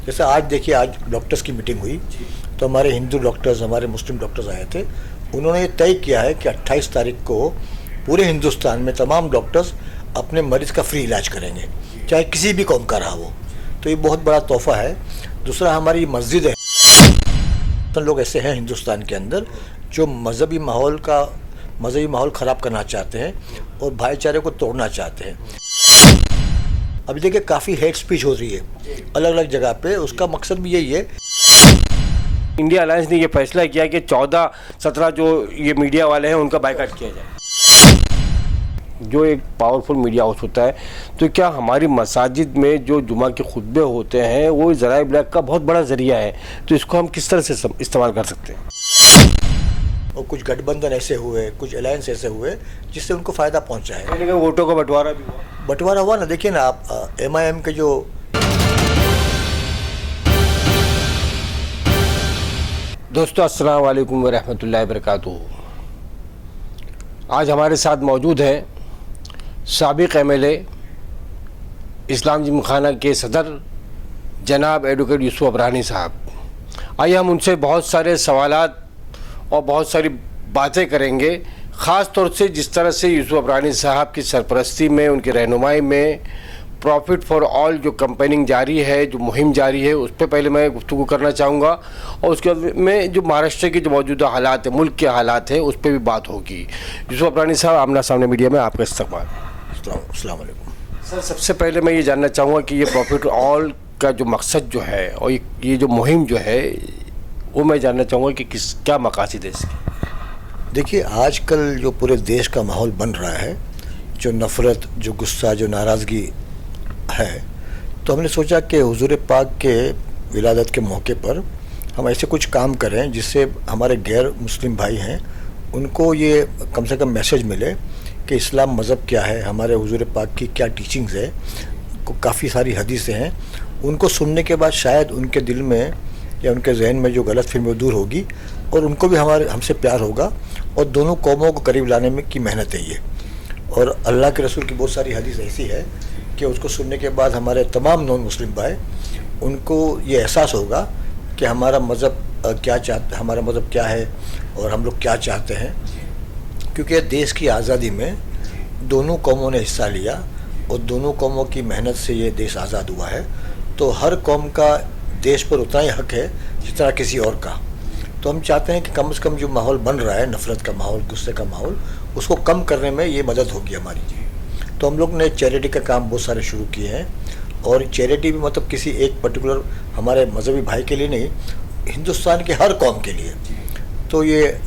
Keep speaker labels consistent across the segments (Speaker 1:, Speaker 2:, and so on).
Speaker 1: जैसे आज देखिए, आज डॉक्टर्स की मीटिंग हुई तो हमारे हिंदू डॉक्टर्स, हमारे मुस्लिम डॉक्टर्स आए थे। उन्होंने ये तय किया है कि 28 तारीख को पूरे हिंदुस्तान में तमाम डॉक्टर्स अपने मरीज़ का फ्री इलाज करेंगे, चाहे किसी भी कौम का रहा हो। तो ये बहुत बड़ा तोहफ़ा है। दूसरा, हमारी मस्जिद है, तो लोग ऐसे हैं हिंदुस्तान के अंदर जो मजहबी माहौल ख़राब करना चाहते हैं और भाईचारे को तोड़ना चाहते हैं। अभी देखिए, काफ़ी हेट स्पीच हो रही है अलग अलग जगह पे, उसका मकसद भी यही है।
Speaker 2: इंडिया अलायंस ने ये फैसला किया कि 14-17 जो ये मीडिया वाले हैं उनका बायकॉट किया जाए। जो एक पावरफुल मीडिया हाउस होता है, तो क्या हमारी मसाजिद में जो जुमा के खुतबे होते हैं वो ज़राए इब्लाग का बहुत बड़ा ज़रिया है, तो इसको हम किस तरह से इस्तेमाल कर सकते हैं?
Speaker 1: और कुछ गठबंधन ऐसे हुए, कुछ अलायंस ऐसे हुए जिससे उनको फ़ायदा पहुंचा है।
Speaker 2: लेकिन वोटों का बंटवारा भी
Speaker 1: हुआ ना। देखिए ना आप, MIM के जो
Speaker 2: दोस्तों, अस्सलाम वालेकुम व रहमतुल्लाहि व बरकातुहू। आज हमारे साथ मौजूद हैं साबिक़ MLA इस्लाम जिमखाना के सदर जनाब एडवोकेट यूसुफ अबरानी साहब। आइए हम उनसे बहुत सारे सवालात और बहुत सारी बातें करेंगे, ख़ास तौर से जिस तरह से यूसुफ अबरानी साहब की सरपरस्ती में, उनकी रहनुमाई में प्रॉफिट फॉर ऑल जो कैंपेनिंग जारी है, जो मुहिम जारी है, उस पर पहले मैं गुफ्तगू करना चाहूँगा। और उसके बाद में जो महाराष्ट्र के जो मौजूदा हालात है, मुल्क के हालात हैं, उस पर भी बात होगी। यूसुफ अबरानी साहब, आमना सामने मीडिया में आपका इस्तकबाल।
Speaker 1: अस्सलाम वालेकुम
Speaker 2: सर, सबसे पहले मैं ये जानना चाहूँगा कि ये प्रॉफिट ऑल का जो मकसद जो है और ये जो मुहिम जो है, वो मैं जानना चाहूँगा कि क्या मकासद है इसके?
Speaker 1: देखिए, आजकल जो पूरे देश का माहौल बन रहा है, जो नफ़रत, जो गुस्सा, जो नाराज़गी है, तो हमने सोचा कि हुजूर पाक के विलादत के मौके पर हम ऐसे कुछ काम करें जिससे हमारे गैर मुस्लिम भाई हैं उनको ये कम से कम मैसेज मिले कि इस्लाम मज़हब क्या है, हमारे हुजूर पाक की क्या टीचिंग्स है। काफ़ी सारी हदीसें हैं, उनको सुनने के बाद शायद उनके दिल में या उनके जहन में जो गलत फहमी दूर होगी और उनको भी हमसे प्यार होगा और दोनों कौमों को करीब लाने में की मेहनत है ये। और अल्लाह के रसूल की बहुत सारी हदीस ऐसी है कि उसको सुनने के बाद हमारे तमाम नॉन मुस्लिम भाई, उनको ये एहसास होगा कि हमारा मज़हब हमारा मज़हब क्या है और हम लोग क्या चाहते हैं। क्योंकि देश की आज़ादी में दोनों कौमों ने हिस्सा लिया और दोनों कौमों की मेहनत से ये देश आज़ाद हुआ है। तो हर कौम का देश पर उतना ही हक है जितना किसी और का। तो हम चाहते हैं कि कम से कम जो माहौल बन रहा है, नफ़रत का माहौल, गुस्से का माहौल, उसको कम करने में ये मदद होगी हमारी। तो हम लोग ने चैरिटी का काम बहुत सारे शुरू किए हैं। और चैरिटी भी मतलब किसी एक पर्टिकुलर हमारे मजहबी भाई के लिए नहीं, हिंदुस्तान के हर कौम के लिए। तो ये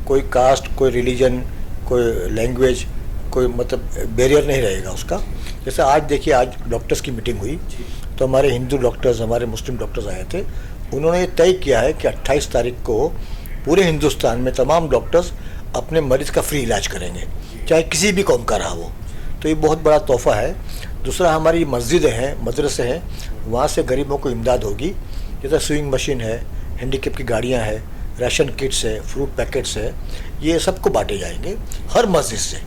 Speaker 1: कोई कास्ट, कोई रिलीजन, कोई लैंग्वेज, कोई मतलब बैरियर नहीं रहेगा उसका। जैसे आज देखिए, आज डॉक्टर्स की मीटिंग हुई तो हमारे हिंदू डॉक्टर्स, हमारे मुस्लिम डॉक्टर्स आए थे। उन्होंने ये तय किया है कि 28 तारीख को पूरे हिंदुस्तान में तमाम डॉक्टर्स अपने मरीज़ का फ्री इलाज करेंगे, चाहे किसी भी कौम का रहा हो। तो ये बहुत बड़ा तोहफ़ा है। दूसरा, हमारी मस्जिदें हैं, मदरसे हैं, वहाँ से गरीबों को इमदाद होगी। जैसे स्विंग मशीन है, हैंडीकैप की गाड़ियाँ हैं, राशन किट्स है, फ्रूट पैकेट्स है, ये सबको बांटे जाएंगे हर मस्जिद से।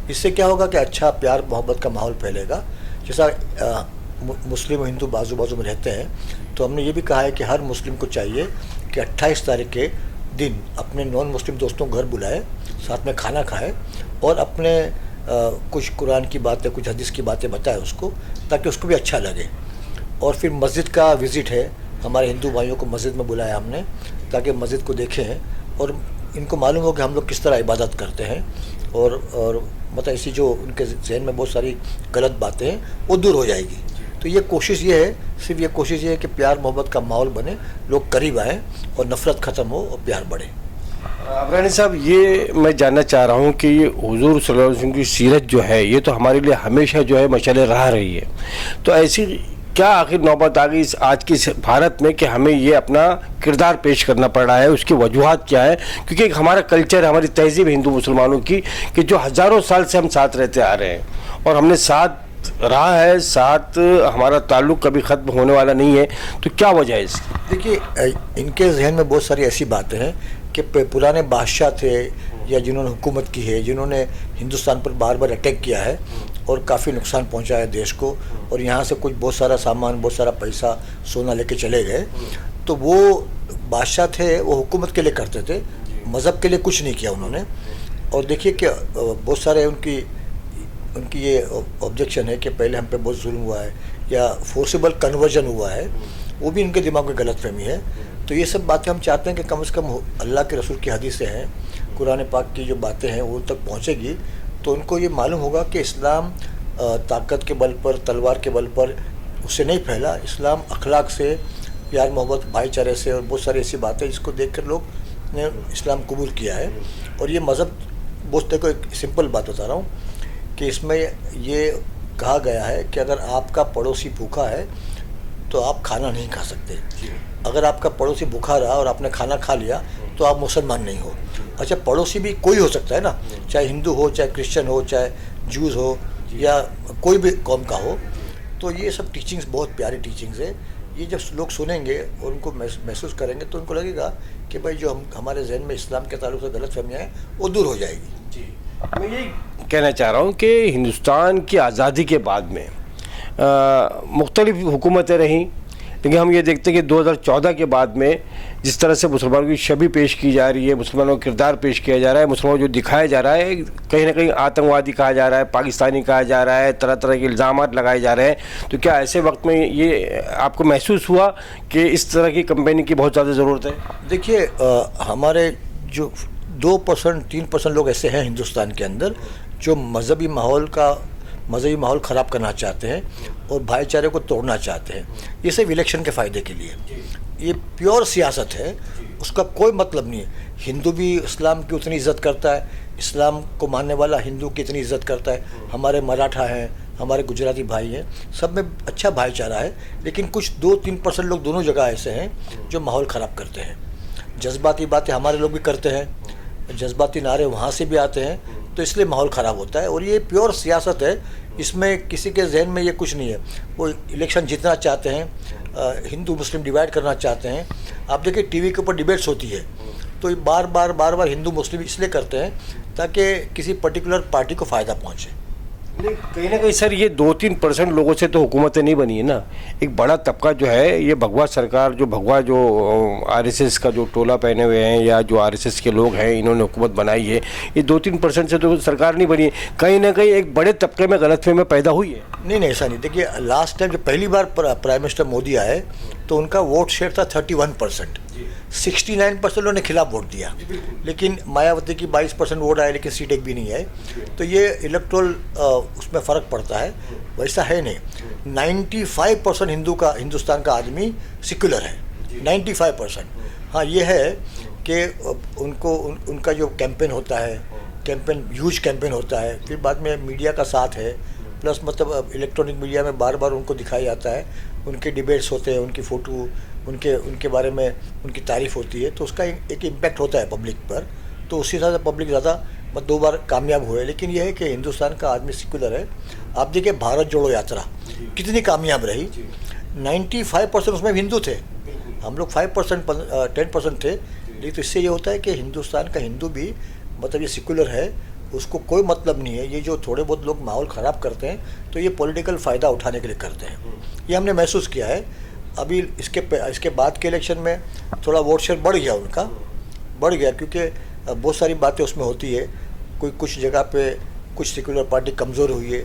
Speaker 1: इससे क्या होगा कि अच्छा प्यार मोहब्बत का माहौल फैलेगा। जैसा मुस्लिम और हिंदू बाजू बाजू में रहते हैं, तो हमने ये भी कहा है कि हर मुस्लिम को चाहिए कि 28 तारीख के दिन अपने नॉन मुस्लिम दोस्तों को घर बुलाए, साथ में खाना खाए और अपने कुछ कुरान की बातें, कुछ हदीस की बातें बताए उसको, ताकि उसको भी अच्छा लगे। और फिर मस्जिद का विज़िट है, हमारे हिंदू भाइयों को मस्जिद में बुलाया हमने ताकि मस्जिद को देखें और इनको मालूम हो कि हम लोग किस तरह इबादत करते हैं। और मतलब ऐसी जो उनके जहन में बहुत सारी गलत बातें हैं वो दूर हो जाएगी। तो ये कोशिश ये है, सिर्फ ये कोशिश ये है कि प्यार मोहब्बत का माहौल बने, लोग करीब आएँ और नफ़रत ख़त्म हो और प्यार बढ़े।
Speaker 2: अबरानी साहब, ये मैं जानना चाह रहा हूँ कि ये हुजूर सल्लल्लाहु अलैहि वसल्लम की सीरत जो है, ये तो हमारे लिए हमेशा जो है मशाल राह रही है। तो ऐसी क्या आखिर नौबत आ गई आज की भारत में कि हमें ये अपना किरदार पेश करना पड़ रहा है? उसकी वजूहात क्या है? क्योंकि हमारा कल्चर, हमारी तहजीब हिंदू मुसलमानों की कि जो हज़ारों साल से हम साथ रहते आ रहे हैं और हमने साथ रहा है, साथ हमारा ताल्लुक़ कभी ख़त्म होने वाला नहीं है। तो क्या वजह है इसकी?
Speaker 1: देखिए, इनके जहन में बहुत सारी ऐसी बातें हैं कि पुराने बादशाह थे या जिन्होंने हुकूमत की है, जिन्होंने हिंदुस्तान पर बार बार अटैक किया है, और काफ़ी नुकसान पहुंचा है देश को, और यहाँ से कुछ बहुत सारा सामान, बहुत सारा पैसा, सोना लेके चले गए। तो वो बादशाह थे, वो हुकूमत के लिए करते थे, मज़हब के लिए कुछ नहीं किया उन्होंने। और देखिए कि बहुत सारे उनकी ये ऑब्जेक्शन है कि पहले हम पे बहुत जुल्म हुआ है या फोर्सेबल कन्वर्जन हुआ है, वो भी इनके दिमाग में गलतफहमी है। तो ये सब बातें हम चाहते हैं कि कम से कम अल्लाह के रसूल की हदीसें हैं, कुरान पाक की जो बातें हैं वो तक पहुँचेगी तो उनको ये मालूम होगा कि इस्लाम ताकत के बल पर, तलवार के बल पर उससे नहीं फैला। इस्लाम अखलाक से, प्यार मोहब्बत, भाईचारे से और बहुत सारी ऐसी बातें जिसको देखकर लोग ने इस्लाम कबूल किया है। और ये मज़हब बहुत, देखो एक सिंपल बात बता रहा हूँ कि इसमें ये कहा गया है कि अगर आपका पड़ोसी भूखा है तो आप खाना नहीं खा सकते। अगर आपका पड़ोसी भूखा रहा और आपने खाना खा लिया तो आप मुसलमान नहीं हो। अच्छा, पड़ोसी भी कोई हो सकता है ना, चाहे हिंदू हो, चाहे क्रिश्चियन हो, चाहे जूस हो, या कोई भी कौम का हो। तो ये सब टीचिंग्स बहुत प्यारी टीचिंग्स है। ये जब लोग सुनेंगे और उनको महसूस करेंगे तो उनको लगेगा कि भाई जो हमारे जहन में इस्लाम के ताल्लुक से गलतफहमियाँ हैं वो दूर हो जाएगी।
Speaker 2: मैं ये कहना चाह रहा हूँ कि हिंदुस्तान की आज़ादी के बाद में मुख्तलिफ हुकूमतें रहीं, लेकिन हम ये देखते हैं कि 2014 के बाद में जिस तरह से मुसलमानों की छवि पेश की जा रही है, मुसलमानों का किरदार पेश किया जा रहा है, मुसलमानों जो दिखाया जा रहा है, कहीं ना कहीं आतंकवादी कहा जा रहा है, पाकिस्तानी कहा जा रहा है, तरह तरह के इल्ज़ाम लगाए जा रहे हैं। तो क्या ऐसे वक्त में ये आपको महसूस हुआ कि इस तरह की कंपेनिंग की बहुत ज़्यादा ज़रूरत है?
Speaker 1: देखिए, हमारे जो 2% 3% लोग ऐसे हैं हिंदुस्तान के अंदर जो मजहबी माहौल ख़राब करना चाहते हैं और भाईचारे को तोड़ना चाहते हैं। ये सिर्फ इलेक्शन के फ़ायदे के लिए, ये प्योर सियासत है, उसका कोई मतलब नहीं है। हिंदू भी इस्लाम की उतनी इज़्ज़त करता है, इस्लाम को मानने वाला हिंदू की इतनी इज़्ज़त करता है। हमारे मराठा हैं, हमारे गुजराती भाई हैं, सब में अच्छा भाईचारा है। लेकिन कुछ 2-3% लोग दोनों जगह ऐसे हैं जो माहौल ख़राब करते हैं। जज्बाती बातें हमारे लोग भी करते हैं, जज्बाती नारे वहाँ से भी आते हैं, तो इसलिए माहौल ख़राब होता है। और ये प्योर सियासत है, इसमें किसी के जहन में ये कुछ नहीं है। वो इलेक्शन जीतना चाहते हैं, हिंदू मुस्लिम डिवाइड करना चाहते हैं। आप देखिए टीवी के ऊपर डिबेट्स होती है तो ये बार बार हिंदू मुस्लिम इसलिए करते हैं ताकि किसी पर्टिकुलर पार्टी को फ़ायदा पहुँचे।
Speaker 2: कहीं ना कहीं सर ये 2-3% लोगों से तो हुकूमतें नहीं बनी है ना। एक बड़ा तबका जो है ये भगवा सरकार, जो आरएसएस का जो टोला पहने हुए हैं या जो आरएसएस के लोग हैं, इन्होंने हुकूमत बनाई है। ये 2-3% से तो सरकार नहीं बनी है। कहीं ना कहीं एक बड़े तबके में गलतफहमी पैदा हुई है।
Speaker 1: नहीं, ऐसा नहीं। देखिए, लास्ट टाइम जब पहली बार प्राइम मिनिस्टर मोदी आए तो उनका वोट शेयर था 31%, 69% उन्होंने खिलाफ वोट दिया। लेकिन मायावती की 22% वोट आए, लेकिन सीट एक भी नहीं आई। तो ये इलेक्ट्रोल उसमें फ़र्क पड़ता है, वैसा है नहीं। 95% हिंदुस्तान का आदमी सेक्युलर है, 95%। हाँ, ये है कि उनका जो कैंपेन होता है, ह्यूज कैंपेन होता है, फिर बाद में मीडिया का साथ है, प्लस मतलब इलेक्ट्रॉनिक मीडिया में बार उनको दिखाया जाता है, उनके डिबेट्स होते हैं, उनकी फ़ोटो, उनके बारे में उनकी तारीफ़ होती है, तो उसका एक इम्पैक्ट होता है पब्लिक पर। तो उसी हिसाब से पब्लिक ज़्यादा 2 बार कामयाब हुए। लेकिन यह है कि हिंदुस्तान का आदमी सेक्युलर है। आप देखिए भारत जोड़ो यात्रा कितनी कामयाब रही, 95% उसमें हिंदू थे, हम लोग 5% 10% थे। लेकिन तो इससे ये होता है कि हिंदुस्तान का हिंदू भी मतलब ये सेक्युलर है, उसको कोई मतलब नहीं है। ये जो थोड़े बहुत लोग माहौल ख़राब करते हैं तो ये पॉलिटिकल फ़ायदा उठाने के लिए करते हैं, ये हमने महसूस किया है। अभी इसके बाद के इलेक्शन में थोड़ा वोट शेयर बढ़ गया क्योंकि बहुत सारी बातें उसमें होती है। कुछ जगह पे कुछ सेक्युलर पार्टी कमज़ोर हुई है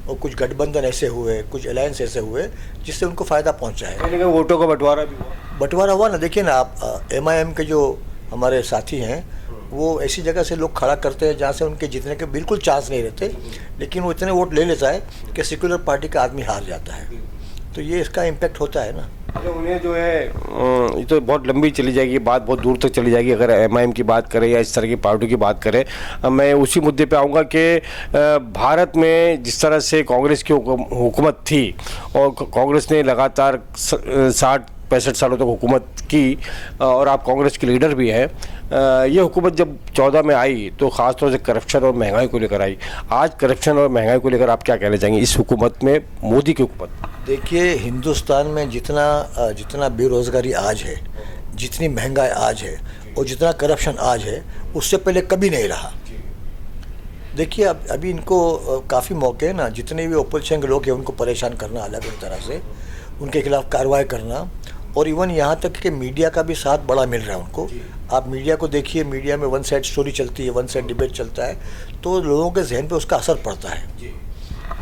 Speaker 1: और कुछ गठबंधन ऐसे हुए, कुछ अलायंस ऐसे हुए जिससे उनको फ़ायदा पहुंचा है।
Speaker 2: वोटों का
Speaker 1: बंटवारा हुआ ना। देखिए ना आप, MIM के जो हमारे साथी हैं वो ऐसी जगह से लोग खड़ा करते हैं जहाँ से उनके जीतने के बिल्कुल चांस नहीं रहते, लेकिन वो इतने वोट ले लेता है कि सेक्युलर पार्टी का आदमी हार जाता है। तो ये इसका इम्पैक्ट होता है ना।
Speaker 2: उन्हें जो है ये तो बहुत लंबी चली जाएगी, बात बहुत दूर तक चली जाएगी अगर MIM की बात करें या इस तरह की पार्टी की बात करें। मैं उसी मुद्दे पे आऊँगा कि भारत में जिस तरह से कांग्रेस की हुकूमत थी और कांग्रेस ने लगातार 60-65 सालों तक हुकूमत की और आप कांग्रेस के लीडर भी हैं, ये हुकूमत जब 14 में आई तो ख़ास तौर से करप्शन और महंगाई को लेकर आई। आज करप्शन और महंगाई को लेकर आप क्या कहना चाहेंगे इस हुकूमत में, मोदी की हुकूमत?
Speaker 1: देखिए, हिंदुस्तान में जितना बेरोज़गारी आज है, जितनी महंगाई आज है और जितना करप्शन आज है, उससे पहले कभी नहीं रहा। देखिए अब अभी इनको काफ़ी मौके हैं ना, जितने भी ओपोजिशन के लोग हैं उनको परेशान करना अलग अलग तरह से, उनके खिलाफ कार्रवाई करना, और इवन यहाँ तक कि मीडिया का भी साथ बड़ा मिल रहा है उनको। आप मीडिया को देखिए, मीडिया में वन साइड स्टोरी चलती है, वन साइड डिबेट चलता है, तो लोगों के जहन पे उसका असर पड़ता है।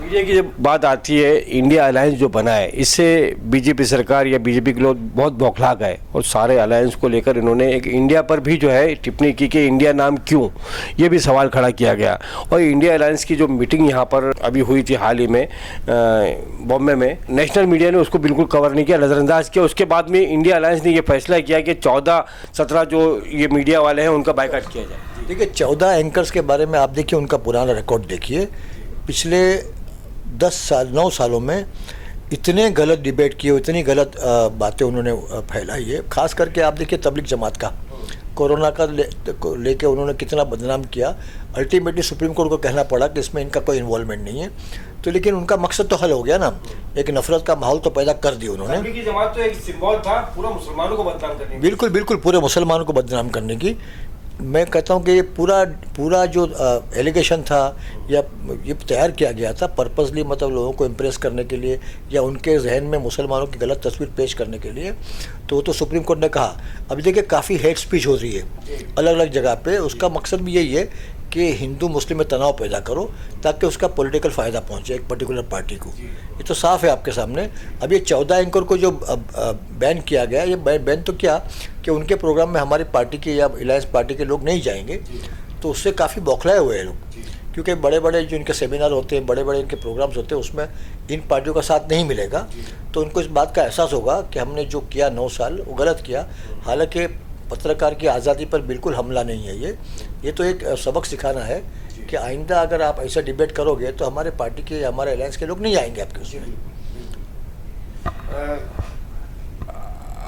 Speaker 2: मीडिया की जब बात आती है, इंडिया अलायंस जो बना है, इससे बीजेपी सरकार या बीजेपी के लोग बहुत बौखला गए और सारे अलायंस को लेकर इन्होंने एक इंडिया पर भी जो है टिप्पणी की कि इंडिया नाम क्यों, ये भी सवाल खड़ा किया गया। और इंडिया अलायंस की जो मीटिंग यहाँ पर अभी हुई थी हाल ही में बॉम्बे में, नेशनल मीडिया ने उसको बिल्कुल कवर नहीं किया, नज़रअंदाज किया। उसके बाद में इंडिया अलायंस ने ये फैसला किया कि 14-17 जो ये मीडिया वाले हैं उनका बायकॉट किया जाए।
Speaker 1: देखिए 14 एंकर्स के बारे में आप देखिए, उनका पुराना रिकॉर्ड देखिए, पिछले 9 सालों में इतने गलत डिबेट किए, इतनी गलत बातें उन्होंने फैलाई है। खास करके आप देखिए तबलीग जमात का कोरोना का लेके उन्होंने कितना बदनाम किया। अल्टीमेटली सुप्रीम कोर्ट को कहना पड़ा कि इसमें इनका कोई इन्वॉल्वमेंट नहीं है। तो लेकिन उनका मकसद तो हल हो गया ना, एक नफरत का माहौल तो पैदा कर दिया उन्होंने।
Speaker 2: तबलीगी जमात तो एक सिंबल था पूरा मुसलमानों को बदनाम करने की।
Speaker 1: बिल्कुल बिल्कुल, पूरे मुसलमानों को बदनाम करने की। मैं कहता हूँ कि ये पूरा जो एलिगेशन था या ये तैयार किया गया था पर्पसली, मतलब लोगों को इम्प्रेस करने के लिए या उनके जहन में मुसलमानों की गलत तस्वीर पेश करने के लिए। तो वो तो सुप्रीम कोर्ट ने कहा। अभी देखिए काफ़ी हेट स्पीच हो रही है अलग अलग जगह पे। उसका मकसद भी यही है कि हिंदू मुस्लिम में तनाव पैदा करो ताकि उसका पॉलिटिकल फ़ायदा पहुंचे एक पर्टिकुलर पार्टी को। ये तो साफ़ है आपके सामने। अब ये 14 एंकर को जो बैन किया गया, ये बैन तो क्या कि उनके प्रोग्राम में हमारी पार्टी के या अलायंस पार्टी के लोग नहीं जाएंगे, तो उससे काफ़ी बौखलाए हुए हैं लोग। क्योंकि बड़े बड़े जो इनके सेमिनार होते हैं, बड़े बड़े इनके प्रोग्राम्स होते हैं, उसमें इन पार्टियों का साथ नहीं मिलेगा। तो उनको इस बात का एहसास होगा कि हमने जो किया 9 साल वो गलत किया। हालांकि पत्रकार की आज़ादी पर बिल्कुल हमला नहीं है ये तो एक सबक सिखाना है कि आइंदा अगर आप ऐसा डिबेट करोगे तो हमारे पार्टी के, हमारे अलायंस के लोग नहीं आएंगे आपके उसमें।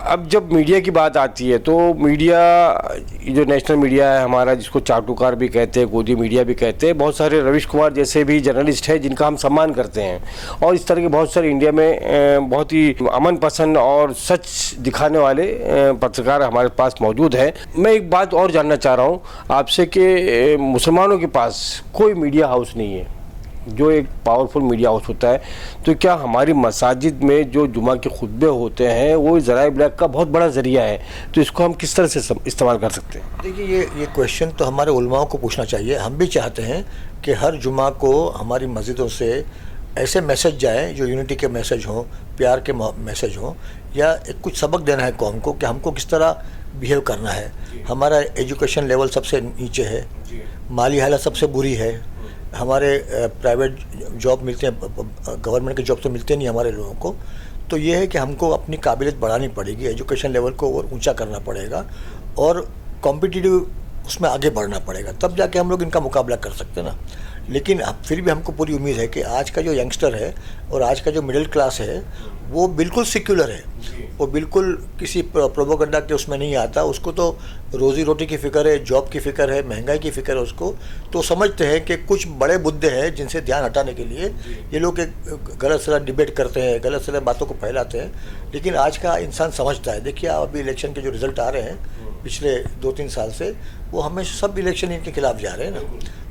Speaker 2: अब जब मीडिया की बात आती है तो मीडिया, जो नेशनल मीडिया है हमारा, जिसको चाटुकार भी कहते हैं, गोदी मीडिया भी कहते हैं, बहुत सारे रवीश कुमार जैसे भी जर्नलिस्ट हैं जिनका हम सम्मान करते हैं, और इस तरह के बहुत सारे इंडिया में बहुत ही अमन पसंद और सच दिखाने वाले पत्रकार हमारे पास मौजूद हैं। मैं एक बात और जानना चाह रहा हूँ आपसे कि मुसलमानों के पास कोई मीडिया हाउस नहीं है जो एक पावरफुल मीडिया हाउस होता है, तो क्या हमारी मसाजिद में जो जुमा के खुतबे होते हैं वो ज़राए इब्लाग का बहुत बड़ा ज़रिया है, तो इसको हम किस तरह से इस्तेमाल कर सकते हैं?
Speaker 1: देखिए ये क्वेश्चन तो हमारे उलमाओं को पूछना चाहिए। हम भी चाहते हैं कि हर जुमा को हमारी मस्जिदों से ऐसे मैसेज जाए जो यूनिटी के मैसेज हों, प्यार के मैसेज हों, या एक कुछ सबक देना है कौम को कि हमको किस तरह बिहेव करना है। हमारा एजुकेशन लेवल सबसे नीचे है, माली हालत सबसे बुरी है, हमारे प्राइवेट जॉब मिलते हैं, गवर्नमेंट के जॉब तो मिलते नहीं हमारे लोगों को। तो ये है कि हमको अपनी काबिलियत बढ़ानी पड़ेगी, एजुकेशन लेवल को और ऊंचा करना पड़ेगा और कॉम्पिटिटिव उसमें आगे बढ़ना पड़ेगा, तब जाके हम लोग इनका मुकाबला कर सकते हैं ना। लेकिन फिर भी हमको पूरी उम्मीद है कि आज का जो यंगस्टर है और आज का जो मिडिल क्लास है वो बिल्कुल सेक्युलर है, वो बिल्कुल किसी प्रोपोगंडा के उसमें नहीं आता। उसको तो रोज़ी रोटी की फ़िक्र है, जॉब की फ़िक्र है, महंगाई की फ़िक्र है उसको। तो समझते हैं कि कुछ बड़े मुद्दे हैं जिनसे ध्यान हटाने के लिए ये लोग एक गलत सलत डिबेट करते हैं, गलत सलत बातों को फैलाते हैं। लेकिन आज का इंसान समझता है। देखिए अभी इलेक्शन के जो रिज़ल्ट आ रहे हैं पिछले 2-3 साल से, वो हमेशा सब इलेक्शन इनके खिलाफ जा रहे हैं ना।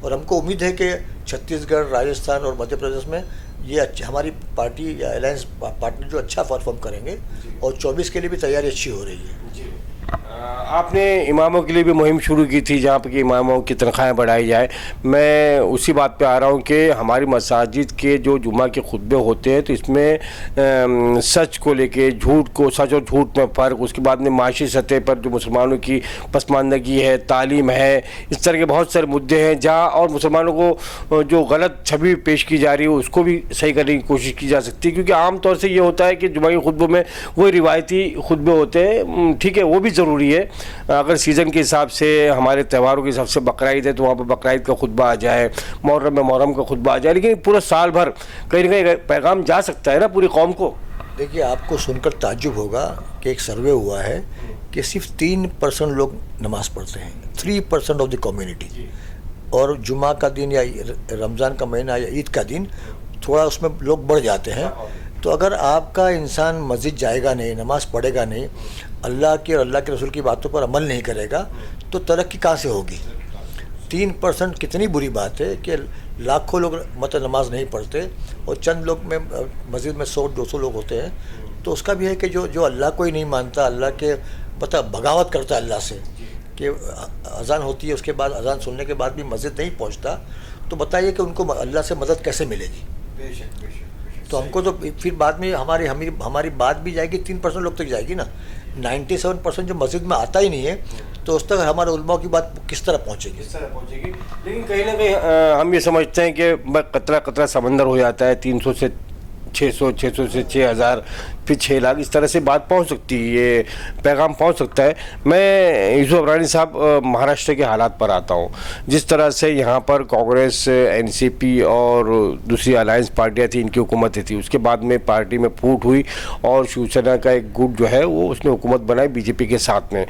Speaker 1: और हमको उम्मीद है कि छत्तीसगढ़, राजस्थान और मध्य प्रदेश में ये हमारी पार्टी या अलायंस पार्टनर जो अच्छा परफॉर्म करेंगे, और 24 के लिए भी तैयारी अच्छी हो रही है।
Speaker 2: आपने इमामों के लिए भी मुहिम शुरू की थी जहाँ पर कि इमामों की तनख्वाहें बढ़ाई जाए। मैं उसी बात पे आ रहा हूँ कि हमारी मसाजिद के जो जुमा के खुतबे होते हैं तो इसमें सच को लेके, झूठ को, सच और झूठ में फ़र्क, उसके बाद में माशी सतह पर जो मुसलमानों की पसमानदगी है, तालीम है, इस तरह के बहुत सारे मुद्दे हैं जहाँ, और मुसलमानों को जो गलत छवि पेश की जा रही है उसको भी सही करने की कोशिश की जा सकती है। क्योंकि आमतौर से ये होता है कि जुमा के खुतबों में वही रिवायती खुतबे होते हैं, ठीक है, वो भी ज़रूरी है। अगर सीज़न के हिसाब से, हमारे त्योहारों के हिसाब से बकरीद है तो वहाँ पर बकरीद का खुतबा आ जाए, मुहर्रम में मुहर्रम का खुतबा आ जाए, लेकिन पूरा साल भर कहीं ना कहीं पैगाम जा सकता है ना पूरी कौम को।
Speaker 1: देखिए आपको सुनकर ताज्जुब होगा कि एक सर्वे हुआ है कि सिर्फ 3% लोग नमाज़ पढ़ते हैं, 3% ऑफ द कम्युनिटी। और जुमा का दिन या रमज़ान का महीना या ईद का दिन थोड़ा उसमें लोग बढ़ जाते हैं। तो अगर आपका इंसान मस्जिद जाएगा नहीं, नमाज़ पढ़ेगा नहीं, अल्लाह की और अल्लाह के रसूल की बातों पर अमल नहीं करेगा, तो तरक्की कहाँ से होगी? 3% कितनी बुरी बात है कि लाखों लोग मतलब नमाज नहीं पढ़ते और चंद लोग में मस्जिद में 100-200 लोग होते हैं। तो उसका भी है कि जो अल्लाह को ही नहीं मानता, अल्लाह के बगावत करता है अल्लाह से, कि अजान होती है उसके बाद अजान सुनने के बाद भी मस्जिद नहीं पहुंचता, तो बताइए कि उनको अल्लाह से मदद कैसे मिलेगी। तो हमको तो फिर बाद में हमारी बात भी जाएगी 3% लोग तक जाएगी ना। 97% जो मस्जिद में आता ही नहीं है, तो उस तक हमारे उलमा की बात किस तरह पहुंचेगी।
Speaker 2: लेकिन कहीं ना कहीं हम ये समझते हैं कि कतरा कतरा समंदर हो जाता है, 300 से 600, 600 से 6000, फिर 6 लाख, इस तरह से बात पहुंच सकती है, ये पैगाम पहुंच सकता है। मैं यूसुफ अबरानी साहब महाराष्ट्र के हालात पर आता हूं। जिस तरह से यहाँ पर कांग्रेस, एनसीपी और दूसरी अलायंस पार्टियाँ थी, इनकी हुकूमतें थी, उसके बाद में पार्टी में फूट हुई और शिवसेना का एक गुट जो है वो उसने हुकूमत बनाई बीजेपी के साथ में।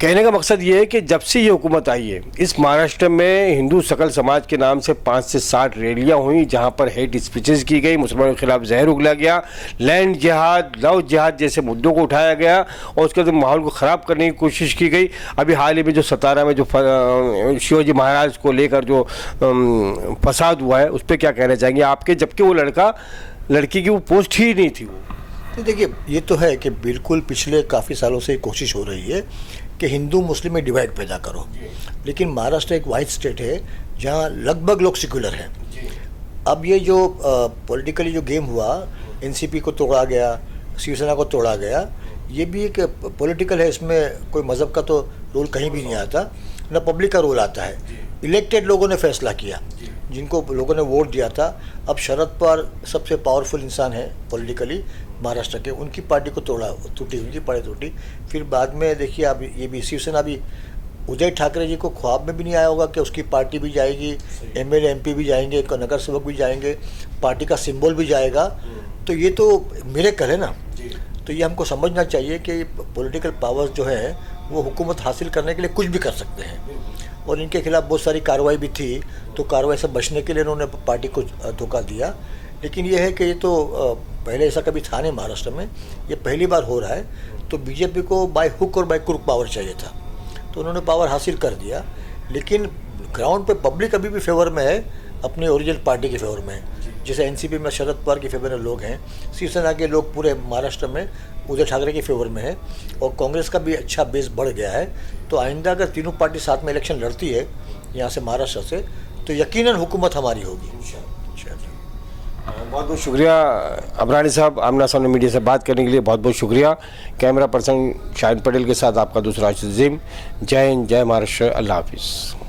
Speaker 2: कहने का मकसद ये है कि जब से ये हुकूमत आई है, इस महाराष्ट्र में हिंदू सकल समाज के नाम से 5 से 60 रैलियाँ हुई, जहाँ पर हेट स्पीचेस की गई, मुसलमानों के खिलाफ जहर उगला गया, लैंड जिहाद, लव जिहाद जैसे मुद्दों को उठाया गया और उसके बाद माहौल को ख़राब करने की कोशिश की गई। अभी हाल ही में जो सतारा में जो शिवाजी महाराज को लेकर जो फसाद हुआ है, उस पर क्या कहना चाहेंगे आपके, जबकि वो लड़की की वो पोस्ट ही नहीं थी। वो
Speaker 1: तो देखिए, ये तो है कि बिल्कुल पिछले काफ़ी सालों से कोशिश हो रही है कि हिंदू मुस्लिम में डिवाइड पैदा करो, लेकिन महाराष्ट्र एक वाइड स्टेट है जहाँ लगभग लोग सेक्युलर हैं। अब ये जो पॉलिटिकली जो गेम हुआ, एनसीपी को तोड़ा गया, शिवसेना को तोड़ा गया, ये भी एक पॉलिटिकल है, इसमें कोई मज़हब का तो रोल कहीं भी नहीं आता, ना पब्लिक का रोल आता है। इलेक्टेड लोगों ने फैसला किया, जिनको लोगों ने वोट दिया था। अब शरद पवार सबसे पावरफुल इंसान है पॉलिटिकली महाराष्ट्र के, उनकी पार्टी को टूटी, उनकी पार्टी टूटी। फिर बाद में देखिए, अब ये भी शिवसेना भी, उदय ठाकरे जी को ख्वाब में भी नहीं आया होगा कि उसकी पार्टी भी जाएगी, एमएलए एमपी भी जाएंगे, नगर सेवक भी जाएंगे, पार्टी का सिंबल भी जाएगा। तो ये तो मिरेकल है ना। तो ये हमको समझना चाहिए कि पॉलिटिकल पावर्स जो है वो हुकूमत हासिल करने के लिए कुछ भी कर सकते हैं, और इनके खिलाफ बहुत सारी कार्रवाई भी थी, तो कार्रवाई से बचने के लिए इन्होंने पार्टी को धोखा दिया। लेकिन ये है कि ये तो पहले ऐसा कभी था नहीं महाराष्ट्र में, ये पहली बार हो रहा है। तो बीजेपी को बाय हुक और बाय क्रुक पावर चाहिए था, तो उन्होंने पावर हासिल कर दिया। लेकिन ग्राउंड पे पब्लिक अभी भी फेवर में है, अपनी ओरिजिनल पार्टी के फेवर में है। जैसे एनसीपी में शरद पवार के फेवर में लोग हैं, शिवसेना के लोग पूरे महाराष्ट्र में उदय ठाकरे के फेवर में है, और कांग्रेस का भी अच्छा बेस बढ़ गया है। तो आइंदा अगर तीनों पार्टी साथ में इलेक्शन लड़ती है यहाँ से महाराष्ट्र से, तो यकीनन हुकूमत हमारी होगी।
Speaker 2: बहुत बहुत शुक्रिया अबरानी साहब, आमना सामने मीडिया से बात करने के लिए बहुत बहुत शुक्रिया। कैमरा पर्सन शाहिद पटेल के साथ आपका दूसरा अजीम। जय हिंद, जय महाराष्ट्र, अल्लाह हाफिज़।